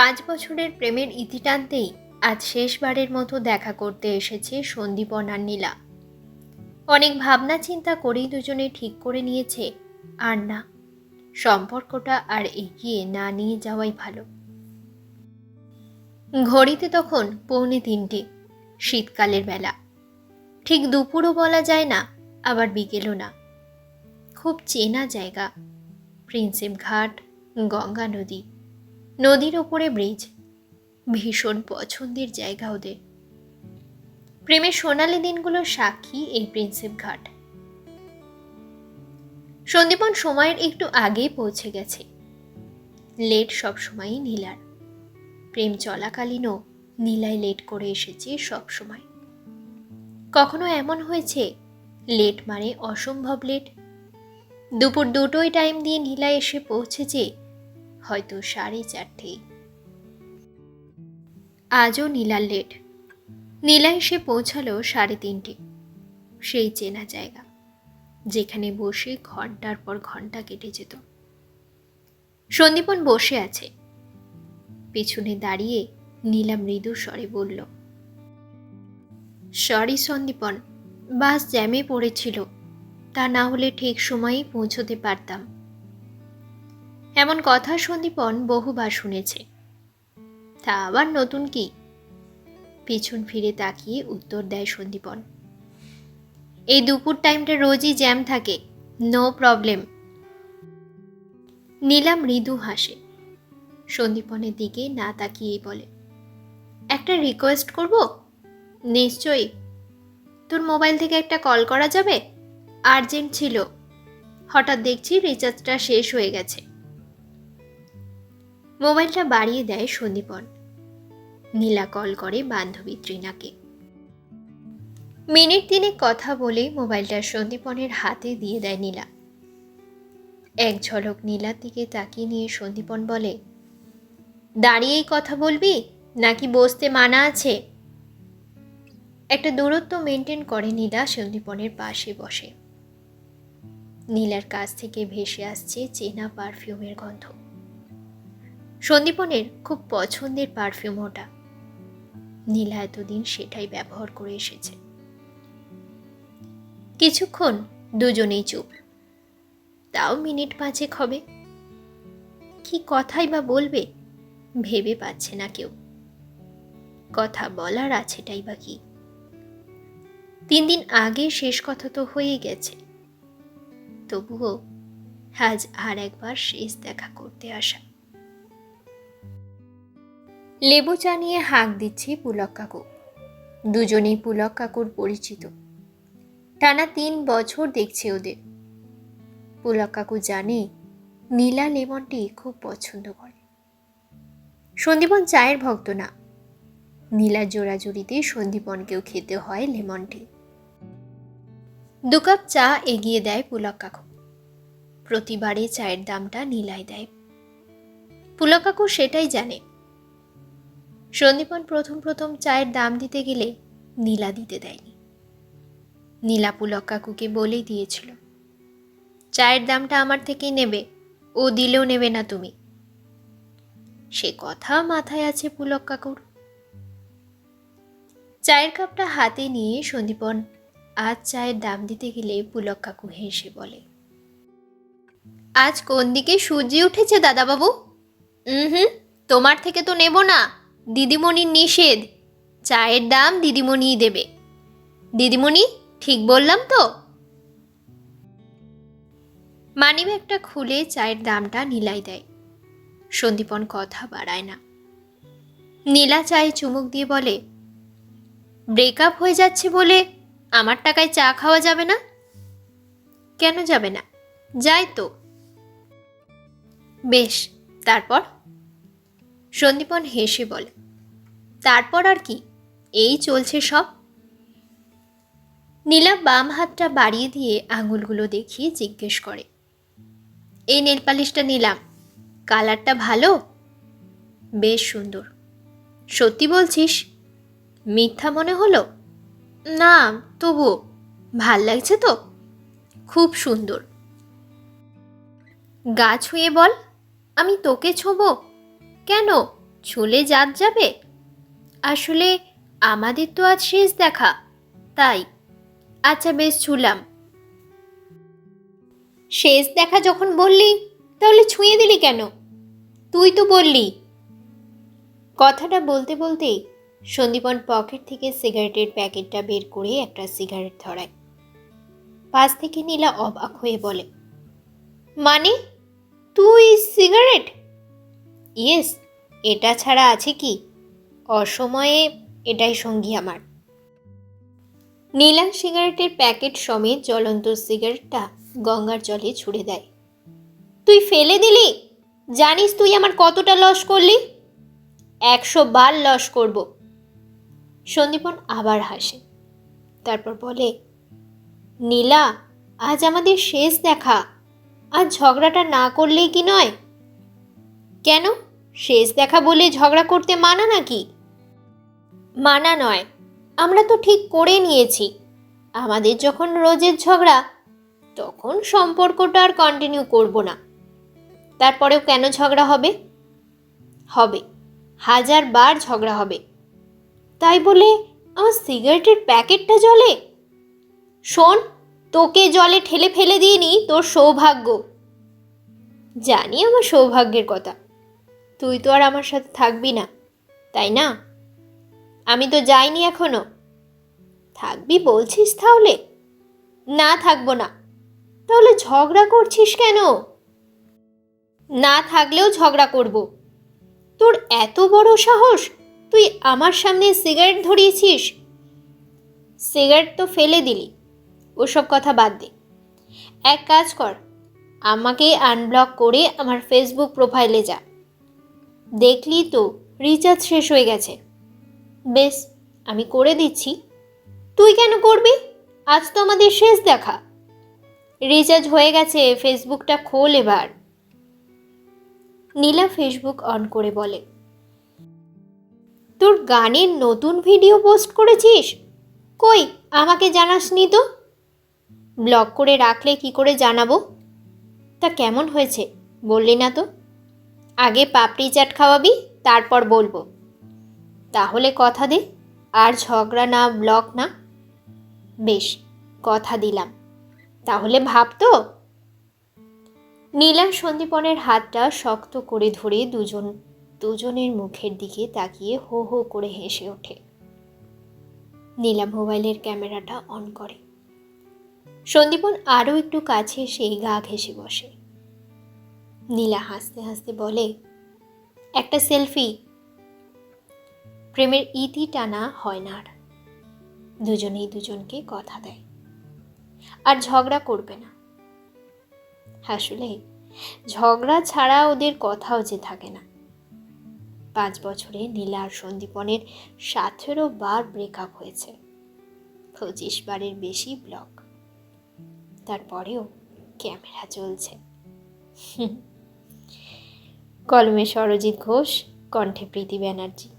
5 বছরের প্রেমের ইতি টানতেই আজ শেষবারের মতো দেখা করতে এসেছে সন্দীপন আর নীলা। অনেক ভাবনা চিন্তা করেই দুজনে ঠিক করে নিয়েছে আর না, সম্পর্কটা আর এগিয়ে না নিয়ে যাওয়াই ভালো। ঘড়িতে তখন 2:45, শীতকালের বেলা। ঠিক দুপুরও বলা যায় না, আবার বিকেলও না। খুব চেনা জায়গা, প্রিন্সেপ ঘাট, গঙ্গা নদী, নদীর ওপরে ব্রিজ। ভীষণ পছন্দের জায়গা ওদের। প্রেমের সোনালি দিনগুলোর সাক্ষী এই প্রিন্সেপ ঘাট। সন্দীপন সময়ের একটু আগেই পৌঁছে গেছে। লেট সবসময়ই নীলার। প্রেম চলাকালীনও নীলাই লেট করে এসেছে সবসময়। কখনো এমন হয়েছে লেট মানে অসম্ভব লেট। দুপুর 2টোয় টাইম দিয়ে নীলা এসে পৌঁছেছে হয়তো 4:30। আজও নীলার লেট। নীলা এসে পৌঁছালো 3:30। সেই চেনা জায়গা, যেখানে বসে ঘন্টার পর ঘন্টা কেটে যেত। সন্দীপন বসে আছে। পিছনে দাঁড়িয়ে নীলা মৃদু স্বরে বলল, সরি সন্দীপন, বাস জ্যামে পড়েছিল, তা না হলে ঠিক সময়েই পৌঁছতে পারতাম। এমন কথা সন্দীপন বহুবার শুনেছে। তা আবার নতুন কি? পিছন ফিরে তাকিয়ে উত্তর দেয় সন্দীপন, এই দুপুর টাইমটা রোজই জ্যাম থাকে, নো প্রবলেম। নীলা মৃদু হাসে। সন্দীপনের দিকে না তাকিয়েই বলে, একটা রিকোয়েস্ট করব? নিশ্চয়ই। তোর মোবাইল থেকে একটা কল করা যাবে? আর্জেন্ট ছিল, হঠাৎ দেখছি রিচার্জটা শেষ হয়ে গেছে। মোবাইলটা বাড়িয়ে দেয় সন্দীপন। নীলা কল করে বান্ধবী তৃণাকে। মিনিট 3 কথা বলে মোবাইলটা সন্দীপনের হাতে দিয়ে দেয় নীলা। এক ঝলক নীলার দিকে তাকিয়ে নিয়ে সন্দীপন বলে, দাঁড়িয়েই কথা বলবি নাকি বসতে মানা আছে? একটা দূরত্ব মেনটেন করে নীলা সন্দীপনের পাশে বসে। নীলার কাছ থেকে ভেসে আসছে চেনা পারফিউমের গন্ধ। সন্দীপনের খুব পছন্দের পারফিউম ওটা। নীলা এতদিন সেটাই ব্যবহার করে এসেছে। কিছুক্ষণ দুজনেই চুপ। তাও মিনিট 5 হবে। কি কথাই বা বলবে ভেবে পাচ্ছে না কেউ। কথা বলার আছেটাই বা কি? 3 দিন আগে শেষ কথা তো হয়ে গেছে। তবুও আজ আর একবার শেষ দেখা করতে আসা। লেবু চা নিয়ে হাঁক দিচ্ছে পুলক কাকু। দুজনেই পুলক কাকুর পরিচিত। টানা 3 বছর দেখছে ওদের। পুলক কাকু জানে নীলা লেমন টি খুব পছন্দ করে। সন্দীপন চায়ের ভক্ত না। নীলার জোড়াজুড়িতে সন্দীপনকেও খেতে হয় লেমন টি। 2 কাপ চা এগিয়ে দেয় পুলক কাকু। প্রতিবারে চায়ের দামটা নীলাই দেয়। পুলক কাকু সেটাই জানে। সন্দীপন প্রথম চায়ের দাম দিতে গেলে নীলা দিতে দেয়নি। নীলা পুলক কাকুকে বলেই দিয়েছিল, চায়ের দামটা আমার থেকেই নেবে, ও দিলেও নেবে না তুমি। সে কথা মাথায় আছে পুলক কাকুর। চায়ের কাপটা হাতে নিয়ে সন্দীপন আজ চায়ের দাম দিতে গেলে পুলক কাকু হেসে বলে, আজ কোন দিকে সূর্য উঠেছে দাদাবাবু? তোমার থেকে তো নেব না, দিদিমণির নিষেধ। চায়ের দাম দিদিমণিই দেবে। দিদিমণি, ঠিক বললাম তো? মানিব্যাগটা খুলে চায়ের দামটা নীলাই দেয়। সন্দীপন কথা বাড়ায় না। নীলা চায়ে চুমুক দিয়ে বলে, ব্রেকআপ হয়ে যাচ্ছে বলে আমার টাকায় চা খাওয়া যাবে না? কেন যাবে না? যাই তো। বেশ, তারপর? সন্দীপন হেসে বলে, তারপর আর কি, এই চলছে সব। নীলা বাম হাতটা বাড়িয়ে দিয়ে আঙুলগুলো দেখিয়ে জিজ্ঞেস করে, এই নেল পালিশটা নিলাম, কালারটা ভালো? বেশ সুন্দর। সত্যি বলছিস? মিথ্যা মনে হলো? না, তবুও ভাল লাগছে তো? খুব সুন্দর। গা ছুঁয়ে বল, আমি তোকে ছোঁবো? কেন? ছুলে জাত যাবে? আসলে আমাদের তো আজ শেষ দেখা, তাই। আচ্ছা বেশ, ছুলাম। শেষ দেখা যখন বললি, তাহলে ছুঁয়ে দিলি কেন? তুই তো বললি। কথাটা বলতে বলতেই সন্দীপন পকেট থেকে সিগারেটের প্যাকেটটা বের করে একটা সিগারেট ধরায়। পাশ থেকে নীলা অবাক হয়ে বলে, মানে তুই সিগারেট? ইয়েস, এটা ছাড়া আছে কি? অসময়ে এটাই সঙ্গী আমার। নীলা সিগারেটের প্যাকেট সমেত জ্বলন্ত সিগারেটটা গঙ্গার জলে ছুড়ে দেয়। তুই ফেলে দিলি? জানিস তুই আমার কতটা লস করলি? 100 বার লস করব। সন্দীপন আবার হাসে, তারপর বলে, নীলা, আজ আমাদের শেষ দেখা। আজ ঝগড়াটা না করলেই কি নয়? কেন, শেষ দেখা বলে ঝগড়া করতে মানা নাকি? মানা নয়, আমরা তো ঠিক করে নিয়েছি আমাদের যখন রোজের ঝগড়া, তখন সম্পর্কটা আর কন্টিনিউ করব না। তারপরেও কেন ঝগড়া হবে? হবে, 1000 বার ঝগড়া হবে। তাই বলে আমার সিগারেটের প্যাকেটটা জ্বলে? শোন, তোকে জলে ঠেলে ফেলে দিইনি তোর সৌভাগ্য। জানি আমার সৌভাগ্যের কথা, তুই তো আর আমার সাথে থাকবি না, তাই না? আমি তো যাইনি এখনো। থাকবি বলছিস তাহলে? না, থাকবো না। তাহলে ঝগড়া করছিস কেন? না থাকলেও ঝগড়া করব। তোর এত বড় সাহস, তুই আমার সামনে সিগারেট ধরিয়েছিস? সিগারেট তো ফেলে দিলি, ওসব কথা বাদ দে। এক কাজ কর, আমাকে আনব্লক করে আমার ফেসবুক প্রোফাইলে যা। দেখলি তো রিচার্জ শেষ হয়ে গেছে। বেশ, আমি করে দিচ্ছি। তুই কেন করবি? আজ তো আমাদের শেষ দেখা। রিচার্জ হয়ে গেছে, ফেসবুকটা খোল এবার। নীলা ফেসবুক অন করে বলে, তোর গানের নতুন ভিডিও পোস্ট করেছিস? কই, আমাকে জানাসনি তো। ব্লক করে রাখলে কি করে জানাবো? তা কেমন হয়েছে বললি না তো। আগে পাপড়ি চাট খাওয়াবি, তারপর বলবো। তাহলে কথা দে, আর ঝগড়া না, ব্লক না। বেশ, কথা দিলাম। তাহলে ভাব তো। নীলা সন্দীপনের হাতটা শক্ত করে ধরে দুজনের মুখের দিকে তাকিয়ে হো হো করে হেসে ওঠে। নীলা মোবাইলের ক্যামেরাটা অন করে। সন্দীপন আরও একটু কাছে এসে গা ঘেঁষে বসে। নীলা হাসতে হাসতে বলে, একটা সেলফি। প্রেমের ইতি টানা হয় না আর। দুজনেই দুজনকে কথা দেয়, আর ঝগড়া করবে না। আসলে ঝগড়া ছাড়া ওদের কথাও যে থাকে না। 5 বছরে নীলা আর সন্দীপনের 17 বার ব্রেকআপ হয়েছে, 25 বারের বেশি ব্লক। তারপরেও ক্যামেরা চলছে। কলমে সরজিৎ ঘোষ, কণ্ঠে প্রীতি ব্যানার্জি।